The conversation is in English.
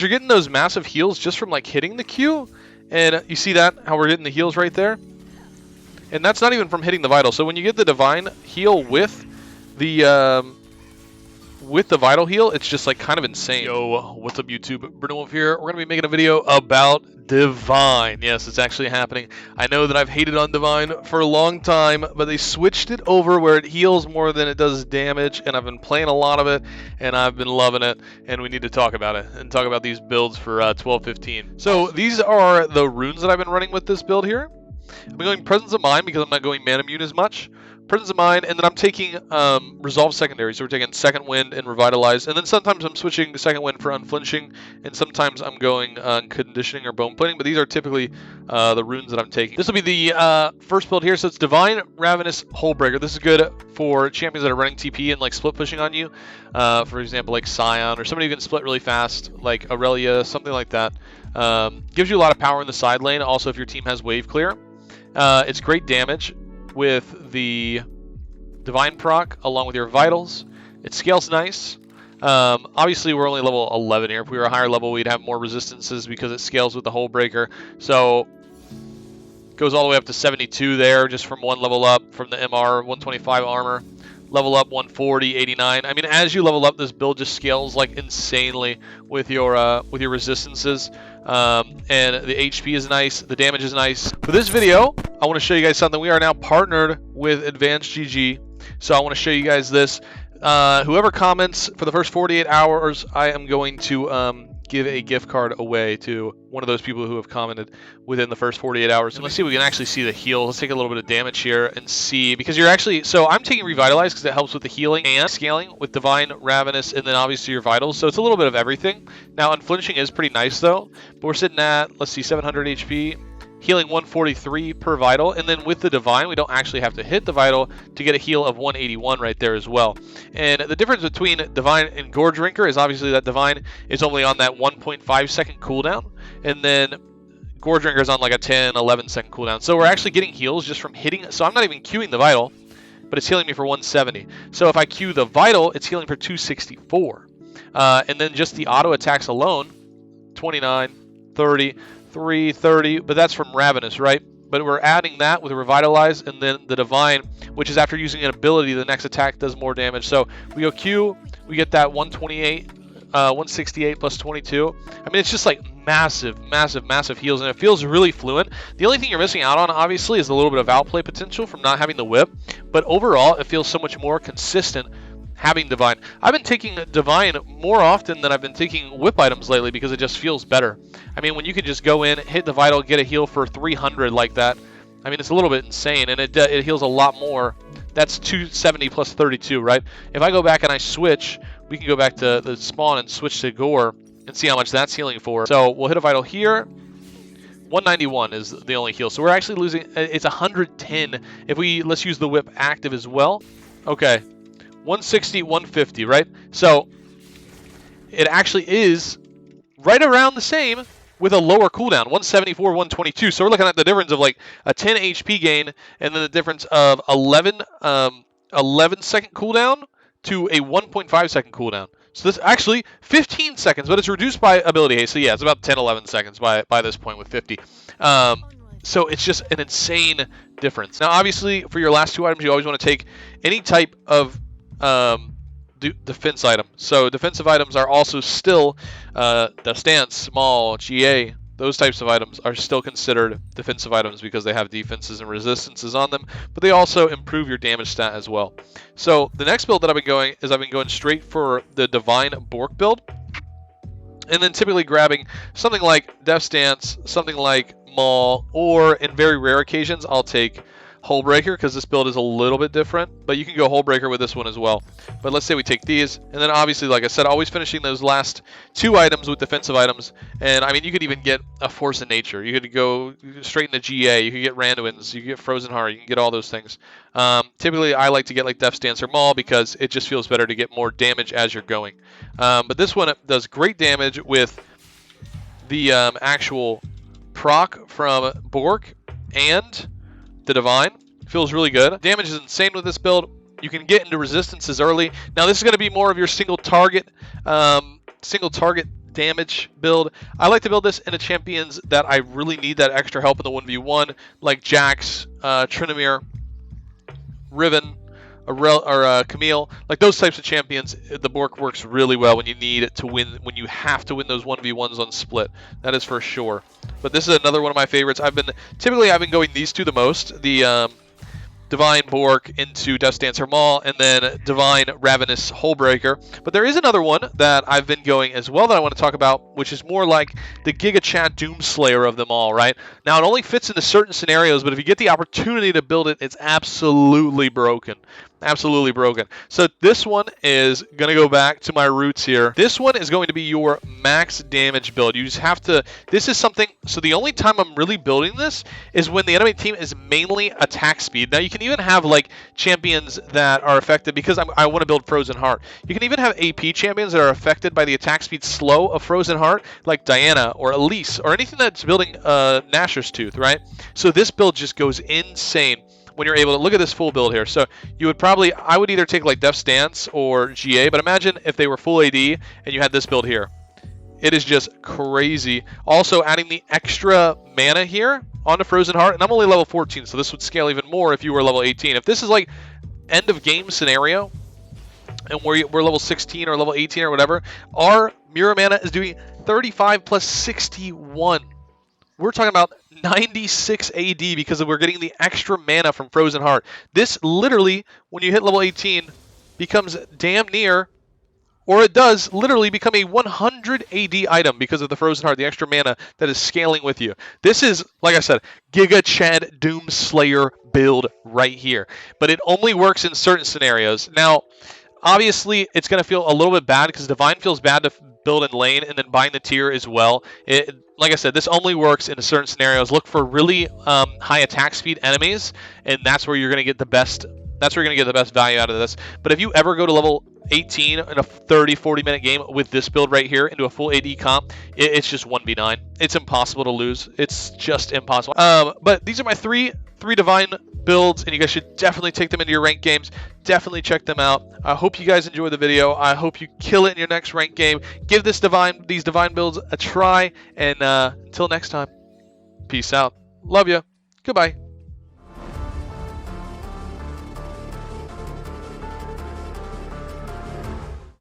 You're getting those massive heals just from like hitting the Q, and you see that, how we're getting the heals right there? And that's not even from hitting the vital. So when you get the divine heal with the vital heal, it's just like kind of insane. Yo, what's up YouTube? Rune here. We're going to be making a video about Divine. Yes, it's actually happening. I know that I've hated on Divine for a long time, but they switched it over where it heals more than it does damage, and I've been playing a lot of it, and I've been loving it, and we need to talk about it, and talk about these builds for 12-15. So these are the runes that I've been running with this build here. I'm going Presence of Mind because I'm not going Manamune as much. Presence of Mind, and then I'm taking Resolve Secondary, so we're taking Second Wind and Revitalize, and then sometimes I'm switching to Second Wind for Unflinching, and sometimes I'm going Conditioning or Bone Plating, but these are typically the runes that I'm taking. This will be the first build here, so it's Divine, Ravenous, Hullbreaker. This is good for champions that are running TP and like split pushing on you, for example like Scion, or somebody who can split really fast, like Aurelia, something like that. Gives you a lot of power in the side lane, also if your team has wave clear. It's great damage with the Divine proc along with your vitals. It scales nice. Obviously we're only level 11 here. If we were a higher level we'd have more resistances because it scales with the Hullbreaker. So goes all the way up to 72 there just from one level up from the MR 125 armor. Level up 140, 89. I mean, as you level up, this build just scales like insanely with your resistances. And the HP is nice, the damage is nice. For this video, I want to show you guys something. We are now partnered with AdvancedGG, so I want to show you guys this. Whoever comments for the first 48 hours, I am going to give a gift card away to one of those people who have commented within the first 48 hours. And let's see if we can actually see the heal. Let's take a little bit of damage here and see, because you're actually, so I'm taking Revitalize because it helps with the healing and scaling with Divine, Ravenous, and then obviously your vitals. So it's a little bit of everything. Now Unflinching is pretty nice though, but we're sitting at, let's see, 700 HP. Healing 143 per vital, and then with the Divine, we don't actually have to hit the vital to get a heal of 181 right there as well. And the difference between Divine and Gore Drinker is obviously that Divine is only on that 1.5 second cooldown, and then Gore Drinker is on like a 10, 11 second cooldown. So we're actually getting heals just from hitting, so I'm not even queuing the vital, but it's healing me for 170. So if I queue the vital, it's healing for 264. And then just the auto attacks alone, 29, 30, 330, but that's from Ravenous, right? But we're adding that with Revitalize, and then the Divine, which is after using an ability, the next attack does more damage. So we go Q, we get that 128, 168 plus 22. I mean, it's just like massive, massive, massive heals, and it feels really fluent. The only thing you're missing out on, obviously, is a little bit of outplay potential from not having the whip, but overall, it feels so much more consistent having Divine. I've been taking Divine more often than I've been taking whip items lately because it just feels better. I mean, when you can just go in, hit the vital, get a heal for 300 like that, I mean, it's a little bit insane, and it heals a lot more. That's 270 plus 32, right? If I go back and I switch, we can go back to the spawn and switch to Gore and see how much that's healing for. So we'll hit a vital here. 191 is the only heal. So we're actually losing, it's 110 if we, let's use the whip active as well. Okay. 160, 150, right? So it actually is right around the same with a lower cooldown, 174, 122. So we're looking at the difference of like a 10 HP gain, and then the difference of 11 second cooldown to a 1.5 second cooldown. So this actually 15 seconds, but it's reduced by ability haste. So yeah, it's about 10, 11 seconds by this point with 50. So it's just an insane difference. Now, obviously, for your last two items, you always want to take any type of defense item. So defensive items are also still the stance, small, GA, those types of items are still considered defensive items because they have defenses and resistances on them, but they also improve your damage stat as well. So the next build that I've been going straight for the Divine Botrk build, and then typically grabbing something like Death Stance, something like Maul, or in very rare occasions I'll take Hullbreaker because this build is a little bit different, but you can go Hullbreaker with this one as well. But let's say we take these, and then obviously, like I said, always finishing those last two items with defensive items. And I mean, you could even get a Force of Nature. You could go straight into GA. You could get Randuin's. You could get Frozen Heart. You can get all those things. Typically, I like to get like Death Stance or Maul because it just feels better to get more damage as you're going. But this one does great damage with the actual proc from Botrk and the Divine. Feels really good. Damage is insane with this build. You can get into resistances early. Now this is going to be more of your single target damage build. I like to build this into champions that I really need that extra help in the 1v1, like Jax, Tryndamere, Riven, or Camille, like those types of champions. The Botrk works really well when you need it to win, when you have to win those 1v1s on split. That is for sure. But this is another one of my favorites. I've been going these two the most. The Divine Botrk into Death's Dance Hermal, and then Divine Ravenous Hullbreaker. But there is another one that I've been going as well that I want to talk about, which is more like the Giga Chad Doomslayer of them all, right? Now, it only fits into certain scenarios, but if you get the opportunity to build it, it's absolutely broken. Absolutely broken. So this one is going to go back to my roots here. This one is going to be your max damage build. You just have to, this is something, so the only time I'm really building this is when the enemy team is mainly attack speed. Now you can even have like champions that are affected, because I want to build Frozen Heart. You can even have AP champions that are affected by the attack speed slow of Frozen Heart, like Diana or Elise or anything that's building Nashor's Tooth, right? So this build just goes insane when you're able to look at this full build here. So you would probably, I would either take like Death's Dance or GA, but imagine if they were full AD and you had this build here. It is just crazy. Also adding the extra mana here onto Frozen Heart, and I'm only level 14, so this would scale even more if you were level 18. If this is like end of game scenario, and we're level 16 or level 18 or whatever, our Mirror mana is doing 35 plus 61. We're talking about 96 AD because we're getting the extra mana from Frozen Heart. This literally, when you hit level 18, becomes damn near, or it does literally become a 100 AD item because of the Frozen Heart, the extra mana that is scaling with you. This is, like I said, Giga Chad Doomslayer build right here. But it only works in certain scenarios. Now, obviously, it's going to feel a little bit bad because Divine feels bad to build in lane and then buying the tier as well. Like I said, this only works in certain scenarios. Look for really high attack speed enemies, and that's where you're going to get the best. That's where you're going to get the best value out of this. But if you ever go to level 18 in a 30-40 minute game with this build right here into a full AD comp, it's just 1v9. It's impossible to lose. It's just impossible. But these are my three Divine builds, and you guys should definitely take them into your ranked games. Definitely check them out. I hope you guys enjoy the video. I hope you kill it in your next ranked game. Give these Divine builds a try, and until next time, peace out. Love ya. Goodbye.